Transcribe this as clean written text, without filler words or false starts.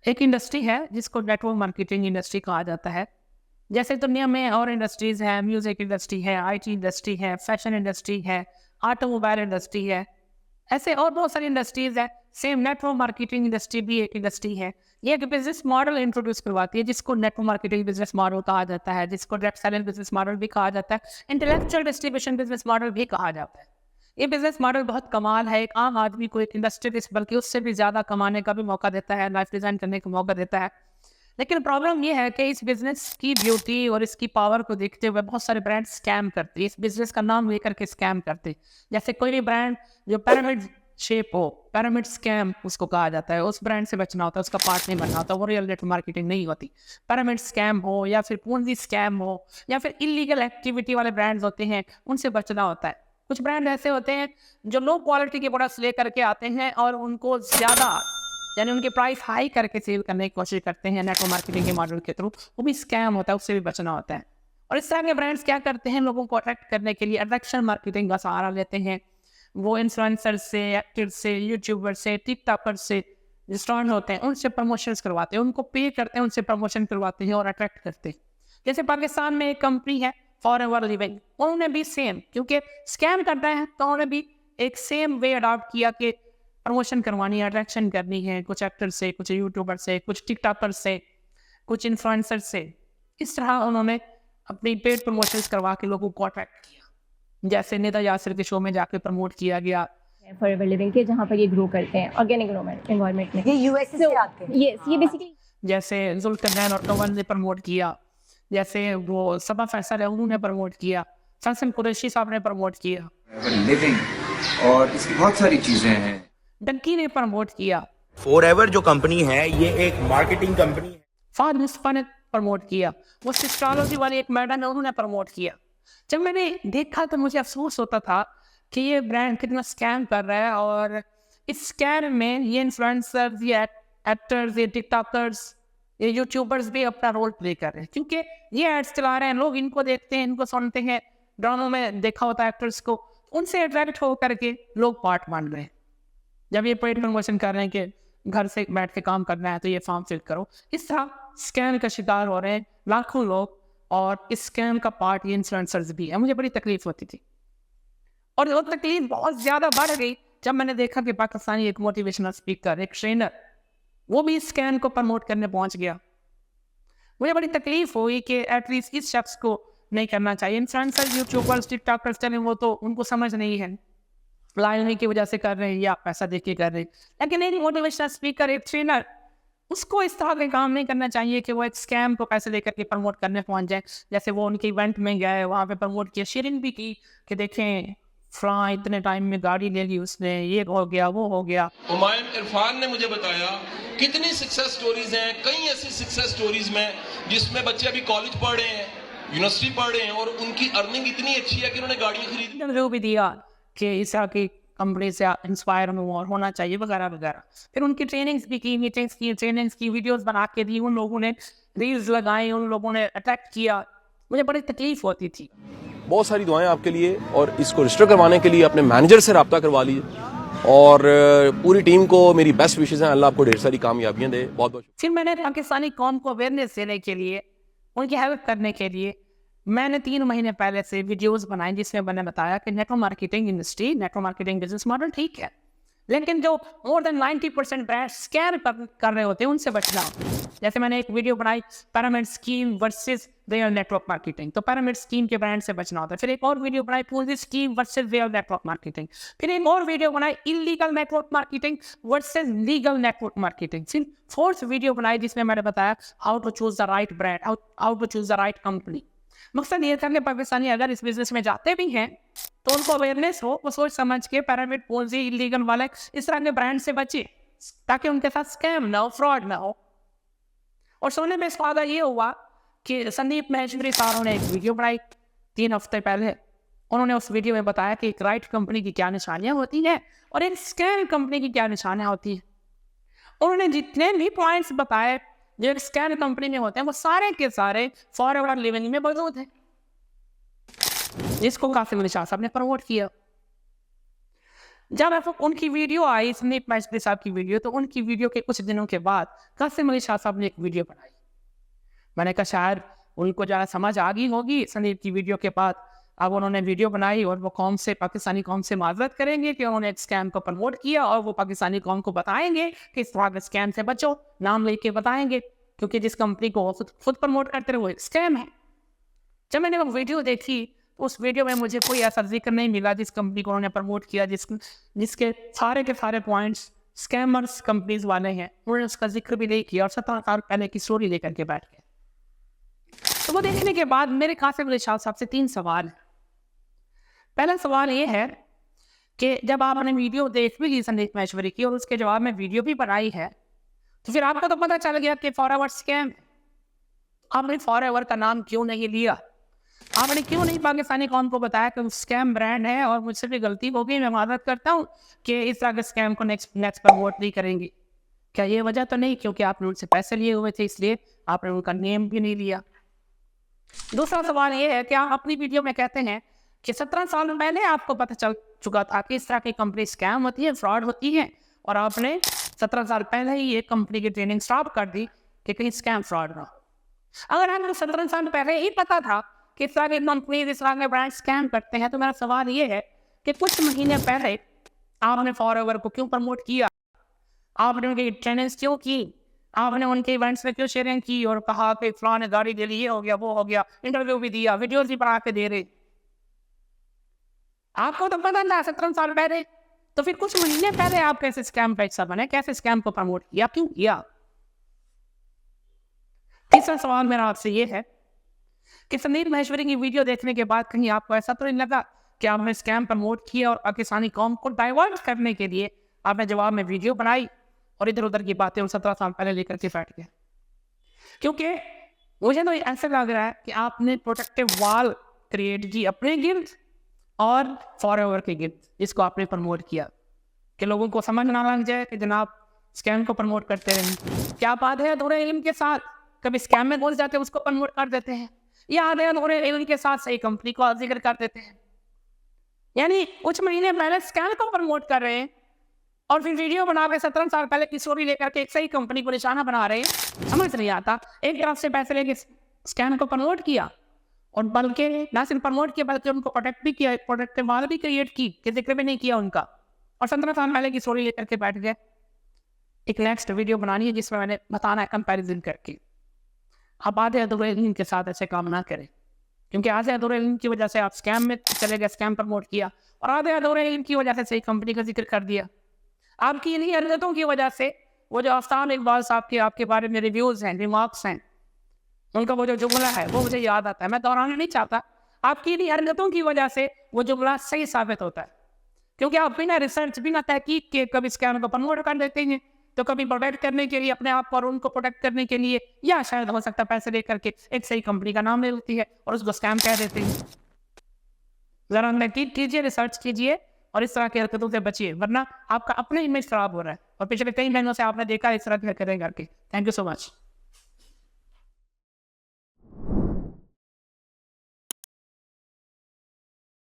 एक इंडस्ट्री है जिसको नेटवर्क मार्केटिंग इंडस्ट्री कहा जाता है। जैसे दुनिया में और इंडस्ट्रीज़ हैं, म्यूज़िक इंडस्ट्री है, आईटी इंडस्ट्री है, फैशन इंडस्ट्री है, ऑटोमोबाइल इंडस्ट्री है, ऐसे और बहुत सारी इंडस्ट्रीज़ हैं। सेम नेटवर्क मार्केटिंग इंडस्ट्री भी एक इंडस्ट्री है। ये एक बिज़नेस मॉडल इंट्रोड्यूस करवाती है जिसको नेटवर्क मार्केटिंग बिज़नेस मॉडल कहा जाता है, जिसको डायरेक्ट सेलिंग बिज़नेस मॉडल भी कहा जाता है, इंटेलेक्चुअल डिस्ट्रीब्यूशन बिज़नेस मॉडल भी कहा जाता है। ये बिज़नेस मॉडल बहुत कमाल है, एक आम आदमी को एक इंडस्ट्रियलिस्ट बल्कि उससे भी ज़्यादा कमाने का भी मौका देता है, लाइफ डिज़ाइन करने का मौका देता है। लेकिन प्रॉब्लम ये है कि इस बिज़नेस की ब्यूटी और इसकी पावर को देखते हुए बहुत सारे ब्रांड स्कैम करते हैं, इस बिज़नेस का नाम लेकर के स्कैम करते हैं। जैसे कोई भी ब्रांड जो पिरामिड शेप हो, पिरामिड स्कैम उसको कहा जाता है, उस ब्रांड से बचना होता है, उसका पार्ट नहीं बनना होता, वो रियल नेटवर्क मार्केटिंग नहीं होती। पिरामिड स्कैम हो या फिर पूंजी स्कैम हो या फिर इलीगल एक्टिविटी वाले ब्रांड्स होते हैं, उनसे बचना होता है। कुछ ब्रांड ऐसे होते हैं जो लो क्वालिटी के प्रोडक्ट्स लेकर के आते हैं और उनको ज़्यादा यानी उनकी प्राइस हाई करके सेल करने की कोशिश करते हैं नेटवर्क मार्केटिंग के मॉडल के थ्रू, वो भी स्कैम होता है, उससे भी बचना होता है। और इस तरह के ब्रांड्स क्या करते हैं, लोगों को अट्रैक्ट करने के लिए अट्रैक्शन मार्केटिंग का सहारा लेते हैं। वो इन्फ्लुएंसर से, एक्टर से, यूट्यूबर से, टिकटॉकर से रेस्टोरेंट होते हैं उनसे प्रमोशंस करवाते हैं, उनको पे करते हैं, उनसे प्रमोशन करवाते हैं और अट्रैक्ट करते हैं। जैसे पाकिस्तान में एक कंपनी है फॉरएवर लिविंग, उन्होंने भी सेम, क्योंकि स्कैम करते हैं तो उन्होंने भी एक सेम वे अडॉप्ट किया कि प्रमोशन करवानी है, अट्रैक्शन करनी है, कुछ एक्टर से, कुछ यूट्यूबर से, कुछ टिकटॉकर से, कुछ इन्फ्लुएंसर से। इस तरह उन्होंने अपनी पेड प्रमोशंस करवा के लोगों को अट्रैक्ट किया। जैसे नेता यासिर के शो में जाके प्रमोट किया गया। फॉरएवर लिविंग के, जहाँ पर ये ग्रो करते हैं ऑर्गेनिक एनवायरनमेंट में। ये यूएसए से आते हैं। यस, ये बेसिकली जैसे जुल्करनैन और कमल ने प्रमोट किया, जैसे वो सबा फैसल है उन्होंने प्रमोट किया, सनसन कुरैशी साहब ने प्रमोट किया, लिविंग और इसकी बहुत सारी चीजें हैं। डंकी ने प्रमोट किया, फॉरएवर जो कंपनी है ये एक मार्केटिंग कंपनी है। फाद मुस्तफा ने प्रमोट किया, वो सिस्ट्रोलॉजी वाली एक मैडम है उन्होंने प्रमोट किया। जब मैंने देखा तो मुझे अफसोस होता था कि ये ब्रांड कितना स्कैम कर रहा है, और इस स्कैम में ये इन्फ्लुएंसर्स, ये एक्टर्स, ये टिकटॉकर्स, ये यूट्यूबर्स भी अपना रोल प्ले कर रहे हैं, क्योंकि ये एड्स चला रहे हैं, लोग इनको देखते हैं, इनको सुनते हैं, ड्रामों में देखा होता है एक्टर्स को, उनसे अट्रैक्ट हो करके लोग पार्ट मान रहे हैं। जब ये पेड प्रमोशन कर रहे हैं कि घर से बैठ के काम करना है तो ये फॉर्म फिल करो, इस तरह स्कैम का शिकार हो रहे हैं लाखों लोग, और इस स्कैम का पार्ट ये इन्फ्लुएंसर्स भी है। मुझे बड़ी तकलीफ होती थी, और वो तकलीफ बहुत ज़्यादा बढ़ गई जब मैंने देखा कि पाकिस्तानी एक मोटिवेशनल स्पीकर, एक ट्रेनर, वो भी इस स्कैम को प्रमोट करने पहुंच गया। मुझे बड़ी तकलीफ हुई कि एटलीस्ट इस शख्स को नहीं करना चाहिए। इन्फ्लुएंसर, यूट्यूबर्स, टिकटॉकर्स चले, वो तो उनको समझ नहीं है, लाइन की वजह से कर रहे हैं या पैसा दे के कर रहे हैं, लेकिन एक मोटिवेशनल स्पीकर, एक ट्रेनर, उसको इस तरह के काम नहीं करना चाहिए कि वो एक स्कैम को पैसे लेकर के प्रमोट करने पहुंच जाए। जैसे वो उनके इवेंट में गए, वहाँ पे प्रमोट किया, शेयरिंग भी की कि देखें फ्लां इतने टाइम में गाड़ी ले ली उसने, ये हो गया, वो हो गया। हुमायूं इरफान ने मुझे बताया कितनी सक्सेस स्टोरीज हैं, कई ऐसी सक्सेस स्टोरीज में जिसमें बच्चे अभी कॉलेज पढ़ रहे हैं, यूनिवर्सिटी पढ़ रहे हैं, और उनकी अर्निंग इतनी अच्छी है कि उन्होंने गाड़ियाँ खरीदी। इंटरव्यू भी दिया कि इस तरह की कंपनी से इंस्पायर हूँ और होना चाहिए वगैरह वगैरह। फिर उनकी ट्रेनिंग्स भी की, मीटिंग्स की, ट्रेनिंग्स की वीडियोस बना के दी, उन लोगों ने रील्स लगाई, उन लोगों ने अट्रैक्ट किया। मुझे बड़ी तकलीफ होती थी। बहुत सारी दुआएं आपके लिए, और इसको रजिस्टर करवाने के लिए अपने मैनेजर से रब्ता करवा लीजिए, और पूरी टीम को मेरी बेस्ट विशेस हैं। अल्लाह आपको ढेर सारी कामयाबियां दे। बहुत बहुत फिर मैंने पाकिस्तानी कौम को अवेयरनेस देने के लिए, उनकी हेल्प करने के लिए, मैंने 3 महीने पहले से वीडियोस बनाए जिसमें मैंने बताया कि network marketing industry, network marketing business model ठीक है, लेकिन जो मोर देन 90% ब्रांड स्कैम कर रहे होते हैं उनसे बचना होता है। जैसे मैंने एक वीडियो बनाई pyramid scheme versus real network marketing, तो पिरामिड स्कीम के ब्रांड से बचना होता है। फिर एक और वीडियो बनाई Ponzi scheme versus real network marketing. फिर एक और वीडियो बनाई illegal network marketing versus legal network marketing. फिर 4th वीडियो बनाई जिसमें मैंने बताया how to choose the right brand, how to choose the right company. मकसद ये था कि पाकिस्तानी अगर इस बिजनेस में जाते भी हैं तो उनको अवेयरनेस हो, वो सोच समझ के पिरामिड, पूंजी, इलीगल वाले इस तरह के ब्रांड से बचे, ताकि उनके साथ स्कैम ना हो, फ्रॉड ना हो। और सोने में फायदा ये हुआ कि संदीप महेश्वरी साहब ने एक वीडियो बनाई 3 हफ्ते पहले। उन्होंने उस वीडियो में बताया कि एक राइट कंपनी की क्या निशानियां होती हैं और एक स्कैम कंपनी की क्या निशानियां होती हैं। उन्होंने जितने भी पॉइंट्स बताए जो एक स्कैम कंपनी में होते हैं, वो सारे के सारे फॉरएवर लिविंग में मौजूद हैं, जिसको कासिम निशा साहब ने प्रमोट किया। जब उनकी वीडियो आई, संदीप महेश्वरी साहब की वीडियो, तो उनकी वीडियो के कुछ दिनों के बाद कासिम अली शाह साहब ने एक वीडियो बनाई। मैंने कहा शायद उनको ज़्यादा समझ आ गई होगी संदीप की वीडियो के बाद। अब उन्होंने वीडियो बनाई और वो कौम से, पाकिस्तानी कौम से माजरत करेंगे कि उन्होंने एक स्कैम को प्रमोट किया, और वो पाकिस्तानी कौम को बताएंगे कि इस तरह के स्कैम से बचो, नाम लेके बताएंगे, क्योंकि जिस कंपनी को खुद प्रमोट करते रहे वो एक स्कैम है। जब मैंने वो वीडियो देखी, उस वीडियो में मुझे कोई ऐसा जिक्र नहीं मिला जिस कंपनी को उन्होंने प्रमोट किया जिसके सारे के सारे पॉइंट्स स्कैमर्स कंपनीज वाले हैं, उन्होंने उसका जिक्र भी नहीं किया, और 17 साल पहले की स्टोरी लेकर के बैठ गए। तो वो देखने के बाद मेरे कासिम अली शाह साहब से 3 सवाल हैं। पहला सवाल ये है कि जब आपने वीडियो देख भी ली संदीप महेश्वरी की और उसके जवाब में वीडियो भी बनाई है, तो फिर आपको तो पता चल गया कि फॉरएवर स्कैम, आपने फॉरएवर का नाम क्यों नहीं लिया? आपने क्यों नहीं पाकिस्तानी कौम को बताया कि स्कैम ब्रांड है और मुझसे भी गलती हो गई, मैं माजरत करता हूँ कि इस तरह के स्कैम को नेक्स्ट पर वोट नहीं करेंगे? क्या ये वजह तो नहीं क्योंकि आपने उनसे पैसे लिए हुए थे, इसलिए आपने उनका नेम भी नहीं लिया? दूसरा सवाल ये है कि आप अपनी वीडियो में कहते हैं कि 17 साल पहले आपको पता चल चुका था कि इस तरह की कंपनी स्कैम होती है, फ्रॉड होती है, और आपने 17 साल पहले ही ये कंपनी की ट्रेनिंग स्टॉप कर दी कि कहीं स्कैम फ्रॉड ना हो। अगर आपको 17 साल पहले ही पता था कि इस तरह की कंपनी, इस तरह के ब्रांड स्कैम करते हैं, तो मेरा सवाल ये है कि कुछ महीने पहले आपने फॉरएवर को क्यों प्रमोट किया? आपने उनकी ट्रेनिंग क्यों की? आपने उनके इवेंट्स में क्यों शेयरिंग की और कहा कि फलां ने गाड़ी ले ली, ये हो गया, वो हो गया, इंटरव्यू भी दिया, वीडियोस भी बना के दे रहे? आपको तो पता था 17 साल पहले, तो फिर कुछ महीने पहले आप कैसे स्कैम का हिस्सा बने, कैसे स्कैम को प्रमोट किया, क्यों किया? तीसरा सवाल मेरा आपसे ये है कि संदीप महेश्वरी की वीडियो देखने के बाद कहीं आपको ऐसा तो नहीं लगा कि आपने स्कैम प्रमोट किया और पाकिस्तानी कौम को डाइवर्ट करने के लिए आपने जवाब में वीडियो बनाई और इधर उधर की बातें 17 साल पहले लेकर के बैठ गए? क्योंकि मुझे तो ऐसा लग रहा है कि आपने प्रोटेक्टिव वॉल क्रिएट की अपने गिर्द और फॉरएवर के गिर्द, जिसको आपने प्रमोट किया, कि लोगों को समझ ना लग जाए कि जनाब स्कैम को प्रमोट करते रहें। क्या बात है अधूरे इल्म के साथ कभी स्कैम में घुस जाते हैं, उसको प्रमोट कर देते हैं, या आधे अधूरे इल्म के साथ सही कंपनी को जिक्र कर देते हैं। यानी कुछ महीने पहले स्कैम को प्रमोट कर रहे हैं और फिर वीडियो बना के 17 साल पहले की स्टोरी लेकर के एक सही कंपनी को निशाना बना रहे हैं। समझ नहीं आता, एक तरफ से पैसे लेके स्कैम को प्रमोट किया और बल्कि ना सिर्फ प्रमोट किया बल्कि उनको प्रोटेक्ट भी किया, प्रोटेक्टिव वॉल भी क्रिएट की कि जिक्र भी नहीं किया उनका, और 17 साल पहले की स्टोरी लेकर के बैठ गए। एक नेक्स्ट वीडियो बनानी है जिसमें मैंने बताना है कंपैरिजन करके। आप आधे अधूरे इल्म के साथ ऐसे काम ना करें, क्योंकि आधे अधूरे इल्म की वजह से आप स्कैम में चले गए, स्कैम प्रमोट किया, और आधे अधूरे इल्म की वजह से सही कंपनी का जिक्र कर दिया। आपकी इन्हीं हरकतों की वजह से वो जो आफ्ताब इकबाल साहब के आपके बारे में रिव्यूज़ हैं, रिमार्क्स हैं, उनका वो जो जुमला है वो मुझे याद आता है, मैं दोहराना नहीं चाहता। आपकी इन्हीं हरकतों की वजह से वो जुमला सही साबित होता है, क्योंकि आप बिना रिसर्च, बिना तहकीक के कभी स्कैम को प्रमोट कर देते हैं, तो कभी प्रोटेक्ट करने के लिए अपने आप को और उनको प्रोटेक्ट करने के लिए, या शायद हो सकता है पैसे लेकर के एक सही कंपनी का नाम ले लेती है और उसको स्कैम कह देते हैं। ज़रा तहकीक कीजिए, रिसर्च कीजिए और इस तरह की हरकतों से बचिए, वरना आपका अपना इमेज खराब हो रहा है और पिछले कई महीनों से आपने देखा इस तरह की हरकतें करके। Thank you so much.